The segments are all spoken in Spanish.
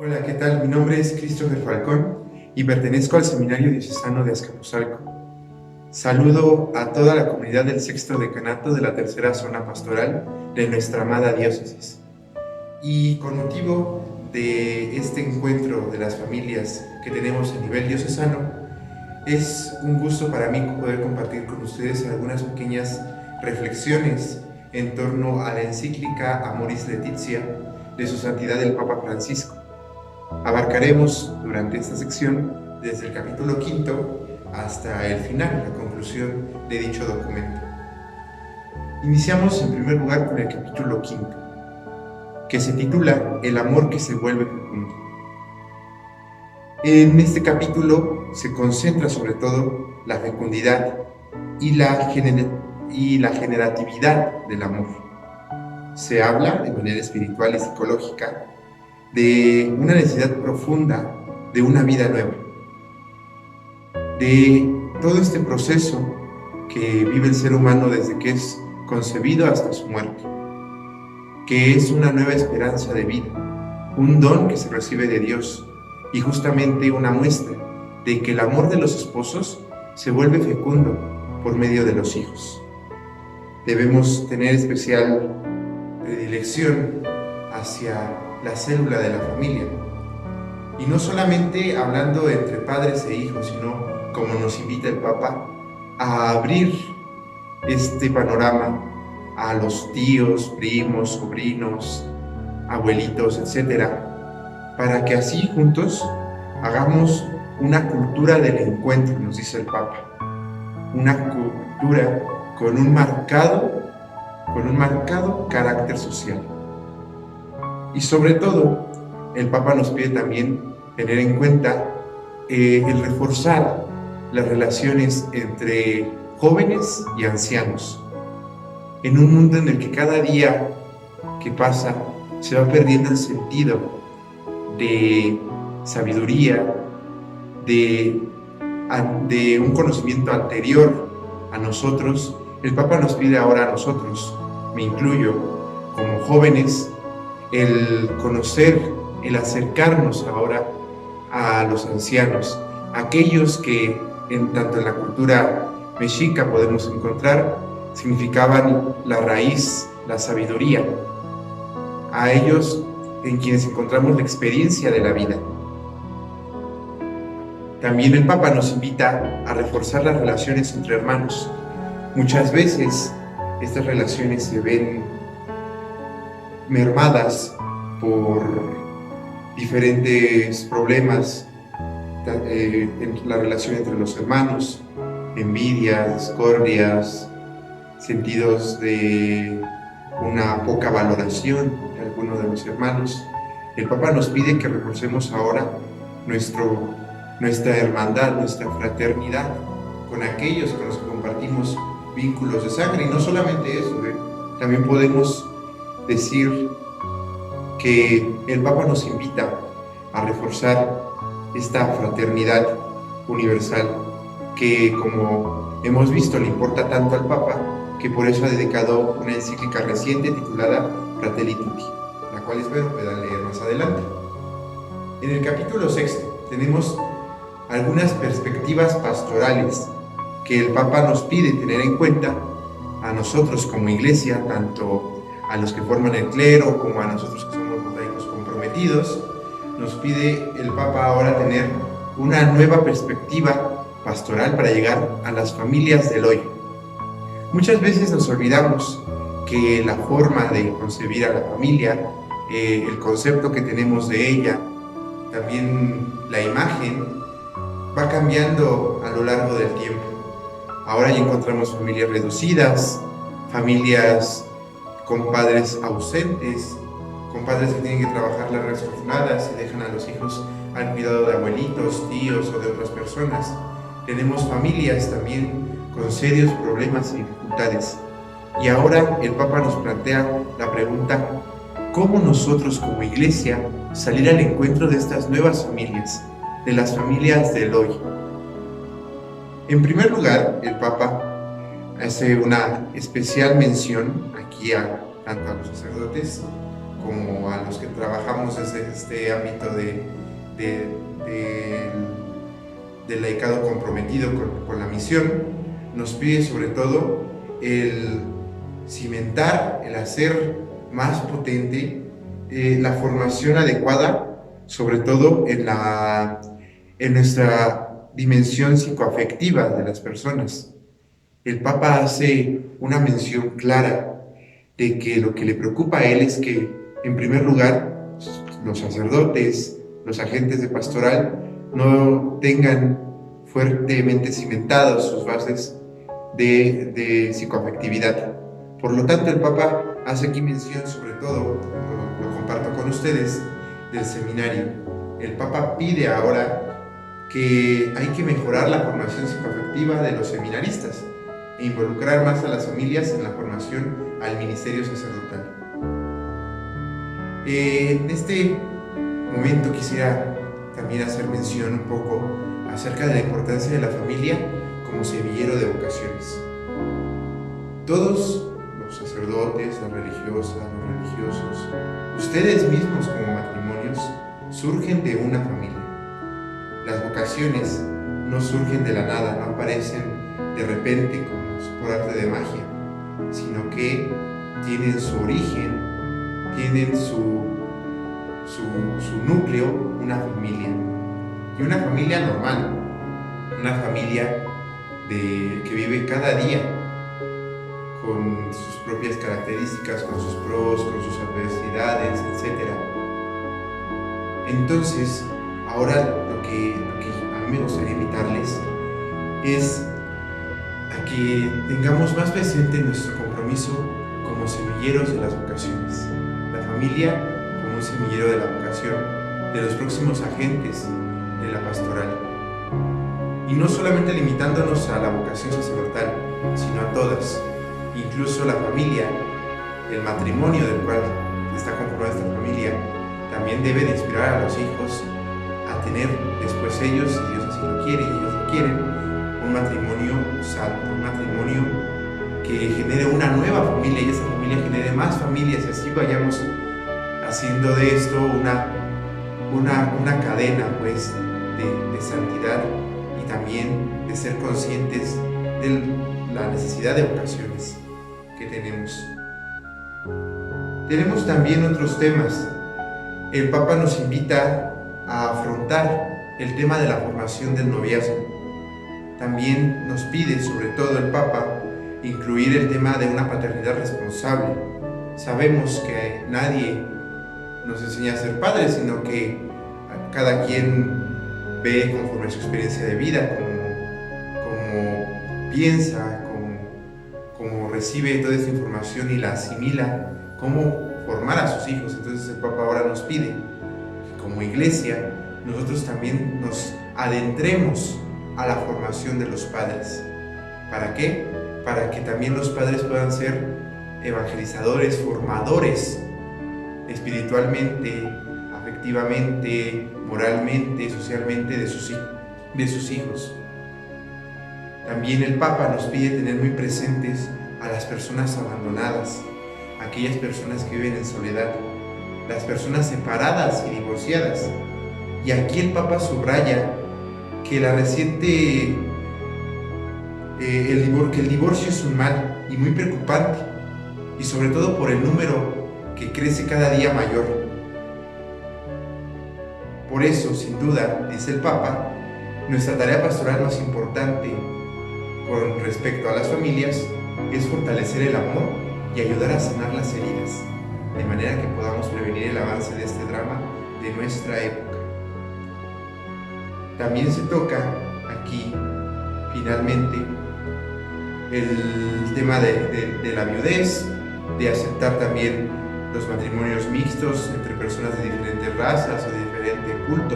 Hola, ¿qué tal? Mi nombre es Christopher Falcón y pertenezco al Seminario Diocesano de Azcapotzalco. Saludo a toda la comunidad del Sexto Decanato de la Tercera Zona Pastoral de nuestra amada diócesis. Y con motivo de este encuentro de las familias que tenemos a nivel diocesano, es un gusto para mí poder compartir con ustedes algunas pequeñas reflexiones en torno a la encíclica Amoris Laetitia de Su Santidad el Papa Francisco. Abarcaremos durante esta sección desde el capítulo 5 hasta el final, la conclusión de dicho documento. Iniciamos en primer lugar con el capítulo 5, que se titula El amor que se vuelve fecundo. En este capítulo se concentra sobre todo la fecundidad y la generatividad del amor. Se habla de manera espiritual y psicológica de una necesidad profunda de una vida nueva, de todo este proceso que vive el ser humano desde que es concebido hasta su muerte, que es una nueva esperanza de vida, un don que se recibe de Dios y justamente una muestra de que el amor de los esposos se vuelve fecundo por medio de los hijos. Debemos tener especial predilección hacia la célula de la familia, y no solamente hablando entre padres e hijos, sino como nos invita el Papa a abrir este panorama a los tíos, primos, sobrinos, abuelitos, etcétera, para que así juntos hagamos una cultura del encuentro, nos dice el Papa, una cultura con un marcado carácter social. Y sobre todo, el Papa nos pide también tener en cuenta el reforzar las relaciones entre jóvenes y ancianos. En un mundo en el que cada día que pasa se va perdiendo el sentido de sabiduría, de un conocimiento anterior a nosotros, el Papa nos pide ahora a nosotros, me incluyo, como jóvenes, el conocer, el acercarnos ahora a los ancianos, aquellos que tanto en la cultura mexica podemos encontrar, significaban la raíz, la sabiduría, a ellos en quienes encontramos la experiencia de la vida. También el Papa nos invita a reforzar las relaciones entre hermanos. Muchas veces estas relaciones se ven mermadas por diferentes problemas en la relación entre los hermanos, envidias, discordias, sentidos de una poca valoración de alguno de los hermanos. El Papa nos pide que reforcemos ahora nuestra hermandad, nuestra fraternidad con aquellos con los que compartimos vínculos de sangre. Y no solamente eso, también podemos decir que el Papa nos invita a reforzar esta fraternidad universal que, como hemos visto, le importa tanto al Papa, que por eso ha dedicado una encíclica reciente titulada Fratelli Tutti, la cual espero puedan leer más adelante. En el capítulo 6 tenemos algunas perspectivas pastorales que el Papa nos pide tener en cuenta a nosotros como iglesia, tanto a los que forman el clero como a nosotros que somos los laicos comprometidos. Nos pide el Papa ahora tener una nueva perspectiva pastoral para llegar a las familias del hoy. Muchas veces nos olvidamos que la forma de concebir a la familia, el concepto que tenemos de ella, también la imagen, va cambiando a lo largo del tiempo. Ahora ya encontramos familias reducidas, familias con padres ausentes, con padres que tienen que trabajar largas jornadas y dejan a los hijos al cuidado de abuelitos, tíos o de otras personas. Tenemos familias también con serios problemas y dificultades. Y ahora el Papa nos plantea la pregunta: ¿cómo nosotros como iglesia salir al encuentro de estas nuevas familias, de las familias del hoy? En primer lugar, el Papa hace una especial mención aquí tanto a los sacerdotes como a los que trabajamos desde este ámbito del laicado comprometido con la misión, nos pide sobre todo el cimentar, el hacer más potente la formación adecuada, sobre todo en nuestra dimensión psicoafectiva de las personas. El Papa hace una mención clara de que lo que le preocupa a él es que, en primer lugar, los sacerdotes, los agentes de pastoral, no tengan fuertemente cimentadas sus bases de psicoafectividad. Por lo tanto, el Papa hace aquí mención, sobre todo, lo comparto con ustedes, del seminario. El Papa pide ahora que hay que mejorar la formación psicoafectiva de los seminaristas e involucrar más a las familias en la formación al ministerio sacerdotal. En este momento quisiera también hacer mención un poco acerca de la importancia de la familia como semillero de vocaciones. Todos los sacerdotes, las religiosas, los religiosos, ustedes mismos como matrimonios, surgen de una familia. Las vocaciones no surgen de la nada, no aparecen de repente como por arte de magia, sino que tienen su origen, tienen su núcleo, una familia. Y una familia normal, una familia que vive cada día con sus propias características, con sus pros, con sus adversidades, etc. Entonces, ahora lo que a mí me gustaría invitarles es a que tengamos más presente nuestro compromiso como semilleros de las vocaciones. La familia como un semillero de la vocación de los próximos agentes de la pastoral. Y no solamente limitándonos a la vocación sacerdotal, sino a todas. Incluso la familia, el matrimonio del cual está conformada esta familia, también debe de inspirar a los hijos a tener después ellos, si Dios así lo quiere y ellos lo quieren, un matrimonio santo, un matrimonio que genere una nueva familia y esa familia genere más familias y así vayamos haciendo de esto una cadena pues de santidad y también de ser conscientes de la necesidad de vocaciones que tenemos. Tenemos también otros temas. El Papa nos invita a afrontar el tema de la formación del noviazgo. También nos pide, sobre todo el Papa, incluir el tema de una paternidad responsable. Sabemos que nadie nos enseña a ser padres, sino que cada quien ve conforme su experiencia de vida, como piensa, como recibe toda esta información y la asimila, cómo formar a sus hijos. Entonces el Papa ahora nos pide que como iglesia nosotros también nos adentremos a la formación de los padres. ¿Para qué? Para que también los padres puedan ser evangelizadores, formadores espiritualmente, afectivamente, moralmente, socialmente de sus hijos. También el Papa nos pide tener muy presentes a las personas abandonadas, aquellas personas que viven en soledad, las personas separadas y divorciadas. Y aquí el Papa subraya que que el divorcio es un mal y muy preocupante, y sobre todo por el número que crece cada día mayor. Por eso, sin duda, dice el Papa, nuestra tarea pastoral más importante con respecto a las familias es fortalecer el amor y ayudar a sanar las heridas, de manera que podamos prevenir el avance de este drama de nuestra época. También se toca aquí, finalmente, el tema de la viudez, de aceptar también los matrimonios mixtos entre personas de diferentes razas o de diferente culto.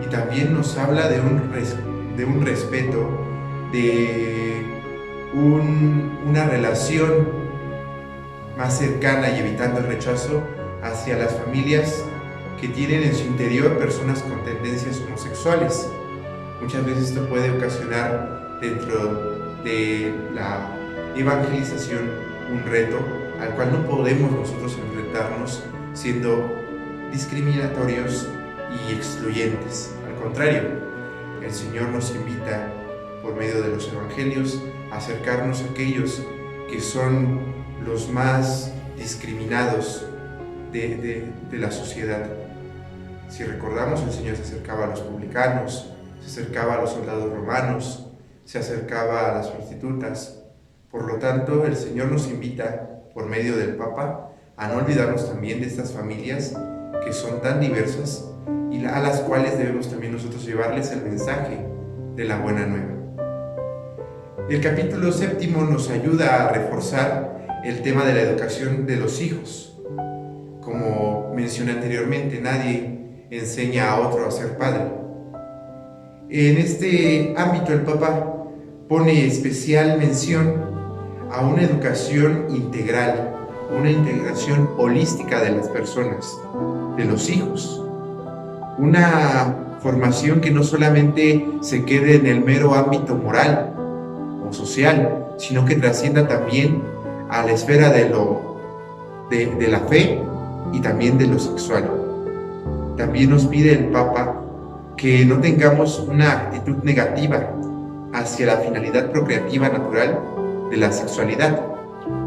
Y también nos habla de un respeto, de una relación más cercana y evitando el rechazo hacia las familias que tienen en su interior personas con tendencias homosexuales. Muchas veces esto puede ocasionar dentro de la evangelización un reto al cual no podemos nosotros enfrentarnos siendo discriminatorios y excluyentes. Al contrario, el Señor nos invita por medio de los evangelios a acercarnos a aquellos que son los más discriminados de la sociedad. Si recordamos, el Señor se acercaba a los publicanos, se acercaba a los soldados romanos, se acercaba a las prostitutas. Por lo tanto, el Señor nos invita, por medio del Papa, a no olvidarnos también de estas familias que son tan diversas y a las cuales debemos también nosotros llevarles el mensaje de la buena nueva. El capítulo 7 nos ayuda a reforzar el tema de la educación de los hijos. Como mencioné anteriormente, nadie enseña a otro a ser padre. En este ámbito el Papa pone especial mención a una educación integral, una integración holística de las personas, de los hijos. Una formación que no solamente se quede en el mero ámbito moral o social, sino que trascienda también a la esfera de la fe y también de lo sexual. También nos pide el Papa que no tengamos una actitud negativa hacia la finalidad procreativa natural de la sexualidad.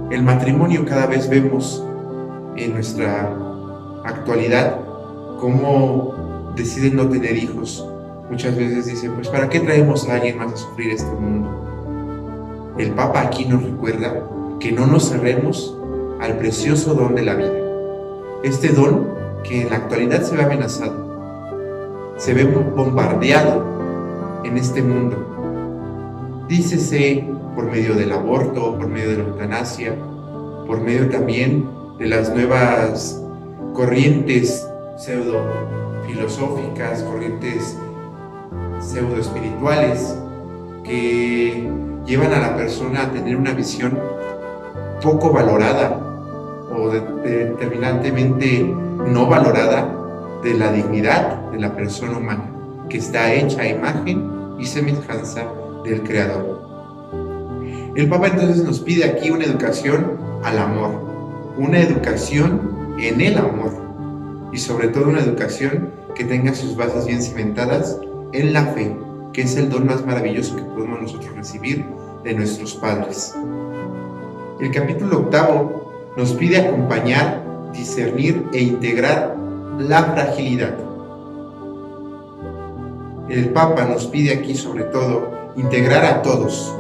El matrimonio, cada vez vemos en nuestra actualidad cómo deciden no tener hijos. Muchas veces dicen, pues ¿para qué traemos a alguien más a sufrir este mundo? El Papa aquí nos recuerda que no nos cerremos al precioso don de la vida. Este don que en la actualidad se ve amenazado, se ve bombardeado en este mundo. Dícese por medio del aborto, por medio de la eutanasia, por medio también de las nuevas corrientes pseudo-filosóficas, corrientes pseudo-espirituales que llevan a la persona a tener una visión poco valorada o determinantemente no valorada de la dignidad de la persona humana, que está hecha a imagen y semejanza del Creador. El Papa entonces nos pide aquí una educación al amor, una educación en el amor y sobre todo una educación que tenga sus bases bien cimentadas en la fe, que es el don más maravilloso que podemos nosotros recibir de nuestros padres. El capítulo 8 nos pide acompañar, discernir e integrar la fragilidad. El Papa nos pide aquí sobre todo integrar a todos,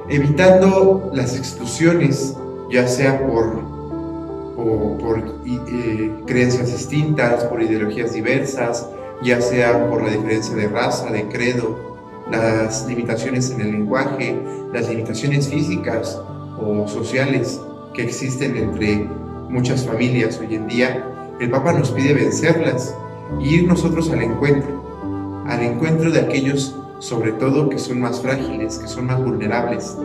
evitando las exclusiones, ya sea por creencias distintas, por ideologías diversas, ya sea por la diferencia de raza, de credo, las limitaciones en el lenguaje, las limitaciones físicas o sociales que existen entre muchas familias hoy en día. El Papa nos pide vencerlas y ir nosotros al encuentro de aquellos, sobre todo, que son más frágiles, que son más vulnerables,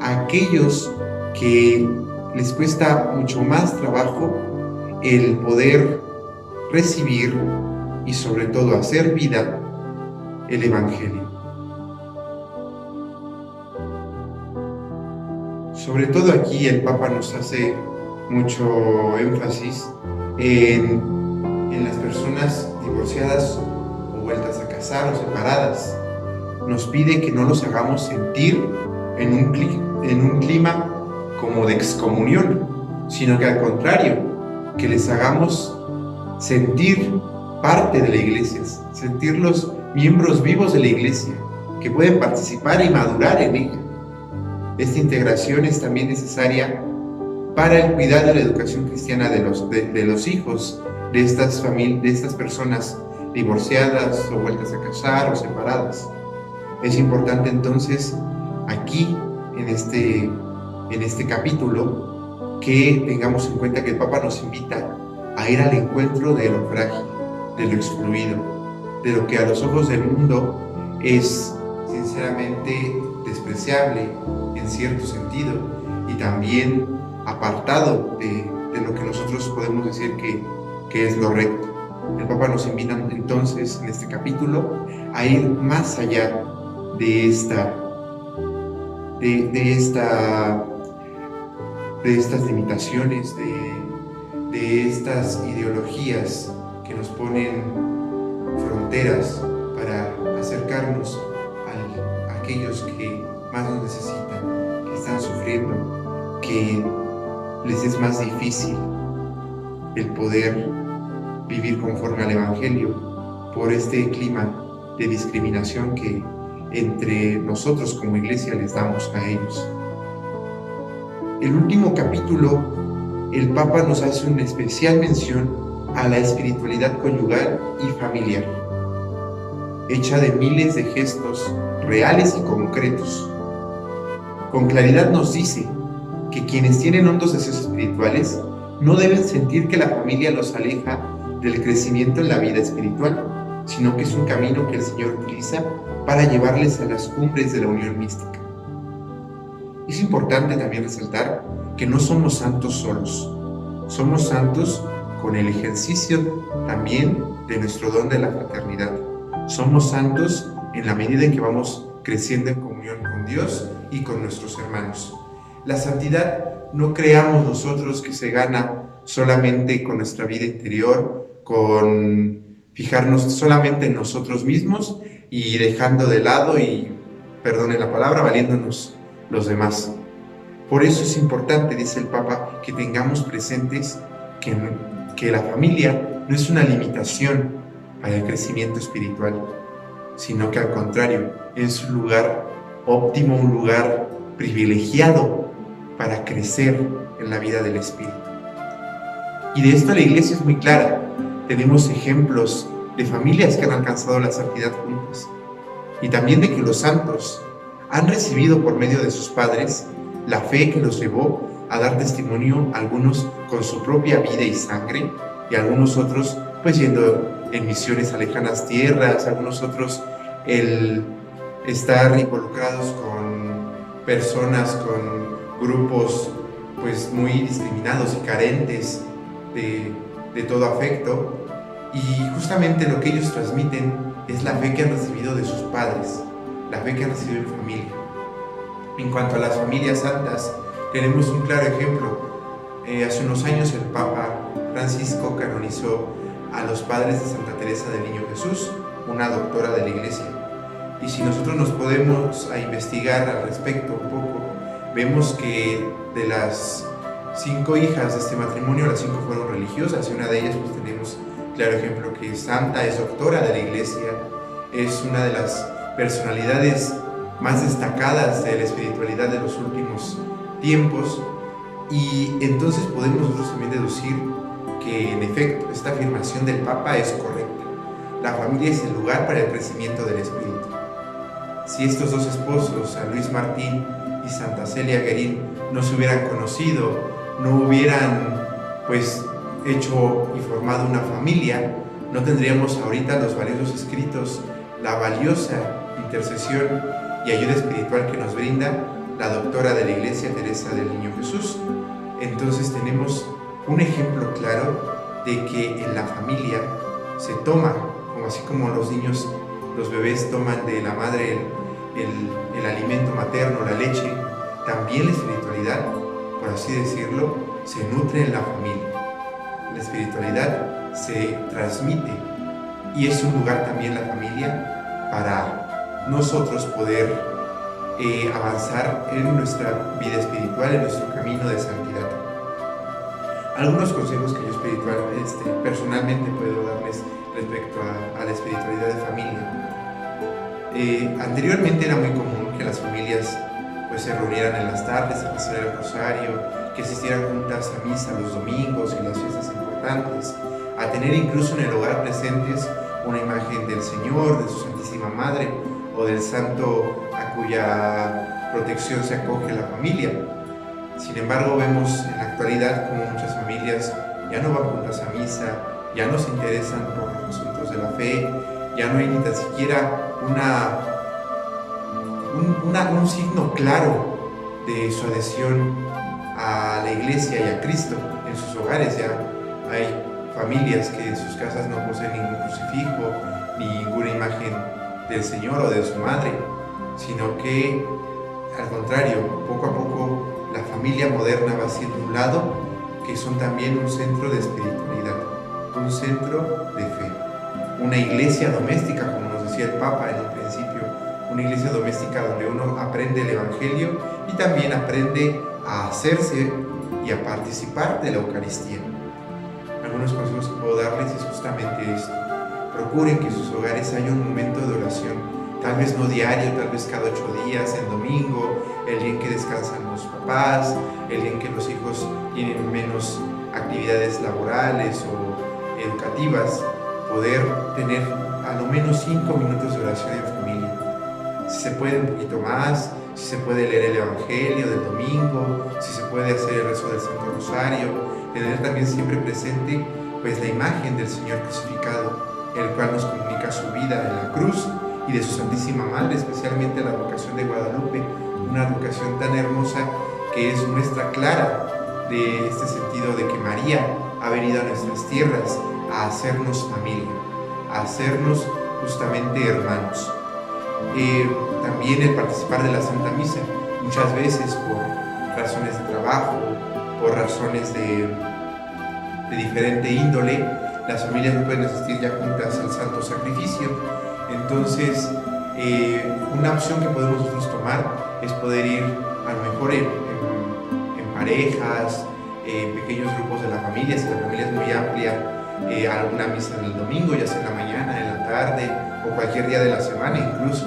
a aquellos que les cuesta mucho más trabajo el poder recibir y sobre todo hacer vida el Evangelio. Sobre todo aquí el Papa nos hace mucho énfasis en las personas divorciadas o vueltas a casar o separadas. Nos pide que no los hagamos sentir en un clima como de excomunión, sino que al contrario, que les hagamos sentir parte de la iglesia, sentirlos miembros vivos de la iglesia, que pueden participar y madurar en ella. Esta integración es también necesaria para el cuidado y la educación cristiana de los hijos de estas personas divorciadas o vueltas a casar o separadas. Es importante entonces aquí en este capítulo que tengamos en cuenta que el Papa nos invita a ir al encuentro de lo frágil, de lo excluido, de lo que a los ojos del mundo es sinceramente despreciable en cierto sentido y también apartado de lo que nosotros podemos decir que es lo recto. El Papa nos invita entonces en este capítulo a ir más allá de estas limitaciones, de estas ideologías que nos ponen fronteras para acercarnos a aquellos que más nos necesitan, que están sufriendo, que les es más difícil el poder vivir conforme al Evangelio por este clima de discriminación que entre nosotros como iglesia les damos a ellos. El último capítulo, el Papa nos hace una especial mención a la espiritualidad conyugal y familiar, hecha de miles de gestos reales y concretos. Con claridad nos dice que quienes tienen hondos deseos espirituales no deben sentir que la familia los aleja del crecimiento en la vida espiritual, sino que es un camino que el Señor utiliza para llevarles a las cumbres de la unión mística. Es importante también resaltar que no somos santos solos, somos santos con el ejercicio también de nuestro don de la fraternidad. Somos santos en la medida en que vamos creciendo en comunión con Dios y con nuestros hermanos. La santidad no creamos nosotros que se gana solamente con nuestra vida interior, con fijarnos solamente en nosotros mismos y dejando de lado y, perdone la palabra, valiéndonos los demás. Por eso es importante, dice el Papa, que tengamos presentes que la familia no es una limitación para el crecimiento espiritual, sino que al contrario, es un lugar óptimo, un lugar privilegiado para crecer en la vida del Espíritu. Y de esto la Iglesia es muy clara. Tenemos ejemplos de familias que han alcanzado la santidad juntas, y también de que los santos han recibido por medio de sus padres la fe que los llevó a dar testimonio, algunos con su propia vida y sangre, y algunos otros pues yendo en misiones a lejanas tierras, algunos otros el estar involucrados con personas, con grupos pues muy discriminados y carentes de todo afecto, y justamente lo que ellos transmiten es la fe que han recibido de sus padres, la fe que han recibido en familia. En cuanto a las familias santas, tenemos un claro ejemplo. Hace unos años el Papa Francisco canonizó a los padres de Santa Teresa del Niño Jesús, una doctora de la Iglesia. Y si nosotros nos podemos a investigar al respecto un poco, vemos que de las 5 hijas de este matrimonio, las 5 fueron religiosas, y una de ellas pues tenemos claro ejemplo que es santa, es doctora de la Iglesia, es una de las personalidades más destacadas de la espiritualidad de los últimos tiempos, y entonces podemos nosotros también deducir que en efecto esta afirmación del Papa es correcta. La familia es el lugar para el crecimiento del espíritu. Si estos dos esposos, San Luis Martín y Santa Celia Guerín, no se hubieran conocido, no hubieran pues hecho y formado una familia, no tendríamos ahorita los valiosos escritos, la valiosa intercesión y ayuda espiritual que nos brinda la doctora de la Iglesia, Teresa del Niño Jesús. Entonces tenemos un ejemplo claro de que en la familia se toma, como así como los niños, los bebés toman de la madre el alimento materno, la leche, también la espiritualidad, por así decirlo, se nutre en la familia. La espiritualidad se transmite, y es un lugar también la familia para nosotros poder avanzar en nuestra vida espiritual, en nuestro camino de santidad. Algunos consejos que yo personalmente puedo darles respecto a la espiritualidad de familia. Anteriormente era muy común que las familias pues se reunieran en las tardes a rezar el rosario, que asistieran juntas a misa los domingos y las fiestas importantes, a tener incluso en el hogar presentes una imagen del Señor, de su Santísima Madre o del santo a cuya protección se acoge la familia. Sin embargo, vemos en la actualidad como muchas familias ya no van juntas a misa, ya no se interesan por los asuntos de la fe, ya no hay ni tan siquiera un signo claro de su adhesión a la Iglesia y a Cristo en sus hogares. Ya hay familias que en sus casas no poseen ningún crucifijo, ni ninguna imagen del Señor o de su Madre, sino que al contrario, poco a poco la familia moderna va haciendo un lado que son también un centro de espiritualidad, un centro de fe, una iglesia doméstica, como nos decía el Papa en un principio, una iglesia doméstica donde uno aprende el Evangelio y también aprende a hacerse y a participar de la Eucaristía. Algunos consejos que puedo darles es justamente esto: procuren que en sus hogares haya un momento de oración, tal vez no diario, tal vez cada 8 días, el domingo, el día en que descansan los papás, el día en que los hijos tienen menos actividades laborales o educativas, poder tener a lo menos 5 minutos de oración en familia. Si se puede un poquito más, si se puede leer el Evangelio del domingo, si se puede hacer el rezo del Santo Rosario, tener también siempre presente pues la imagen del Señor crucificado, el cual nos comunica su vida en la cruz, y de su Santísima Madre, especialmente la advocación de Guadalupe, una advocación tan hermosa que es muestra clara de este sentido de que María ha venido a nuestras tierras a hacernos familia, a hacernos justamente hermanos. También el participar de la Santa Misa, muchas veces por razones de trabajo, por razones de diferente índole, las familias no pueden asistir ya juntas al Santo Sacrificio. Entonces, una opción que podemos nosotros tomar es poder ir a lo mejor en parejas, en pequeños grupos de la familia, si la familia es muy amplia, a alguna misa del domingo, ya sea en la mañana, en la tarde o cualquier día de la semana incluso,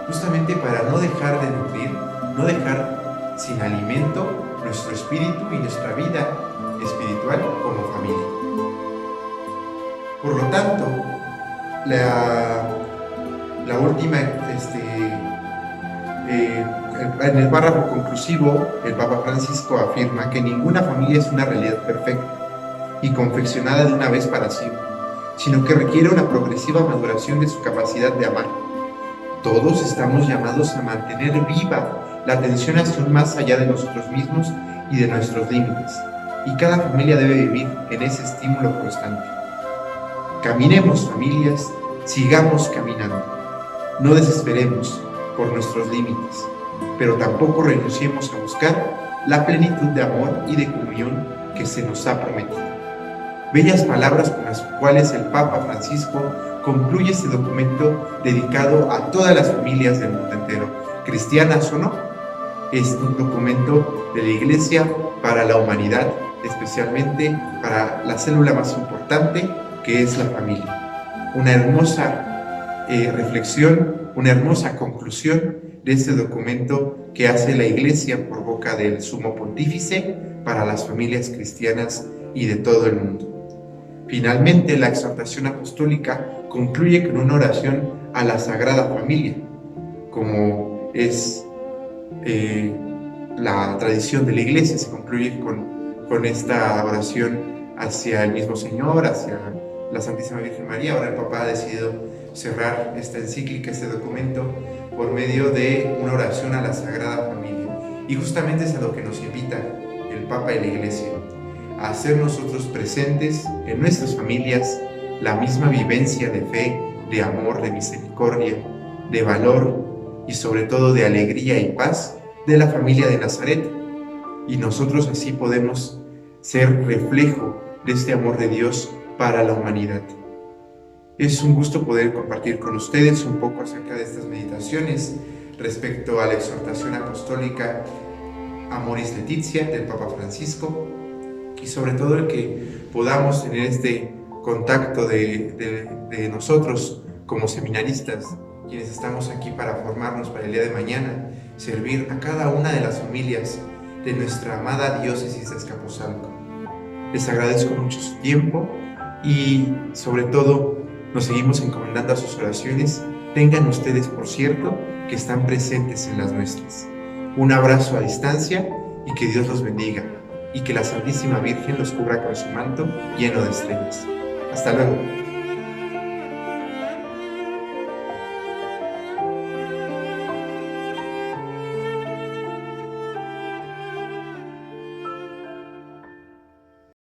justamente para no dejar de nutrir, no dejar sin alimento nuestro espíritu y nuestra vida espiritual como familia. Por lo tanto, la última, en el párrafo conclusivo, el Papa Francisco afirma que ninguna familia es una realidad perfecta y confeccionada de una vez para siempre, sino que requiere una progresiva maduración de su capacidad de amar. Todos estamos llamados a mantener viva la atención hacia un más allá de nosotros mismos y de nuestros límites, y cada familia debe vivir en ese estímulo constante. Caminemos, familias, sigamos caminando. No desesperemos por nuestros límites, pero tampoco renunciemos a buscar la plenitud de amor y de comunión que se nos ha prometido. Bellas palabras con las cuales el Papa Francisco concluye este documento dedicado a todas las familias del mundo entero, cristianas o no. Es un documento de la Iglesia para la humanidad, especialmente para la célula más importante, que es la familia. Una hermosa reflexión, una hermosa conclusión de este documento que hace la Iglesia por boca del Sumo Pontífice para las familias cristianas y de todo el mundo. Finalmente, la exhortación apostólica concluye con una oración a la Sagrada Familia, como es la tradición de la Iglesia. Se concluye con esta oración hacia el mismo Señor, hacia la Santísima Virgen María. Ahora el Papa ha decidido cerrar esta encíclica, este documento, por medio de una oración a la Sagrada Familia. Y justamente es a lo que nos invita el Papa y la Iglesia, a hacer nosotros presentes en nuestras familias la misma vivencia de fe, de amor, de misericordia, de valor y sobre todo de alegría y paz de la familia de Nazaret. Y nosotros así podemos ser reflejo de este amor de Dios para la humanidad. Es un gusto poder compartir con ustedes un poco acerca de estas meditaciones respecto a la exhortación apostólica Amoris Laetitia del Papa Francisco, y sobre todo el que podamos tener este contacto de nosotros como seminaristas, quienes estamos aquí para formarnos para el día de mañana, servir a cada una de las familias de nuestra amada diócesis de Azcapotzalco. Les agradezco mucho su tiempo y sobre todo nos seguimos encomendando a sus oraciones. Tengan ustedes, por cierto, que están presentes en las nuestras. Un abrazo a distancia y que Dios los bendiga y que la Santísima Virgen los cubra con su manto lleno de estrellas. Hasta luego.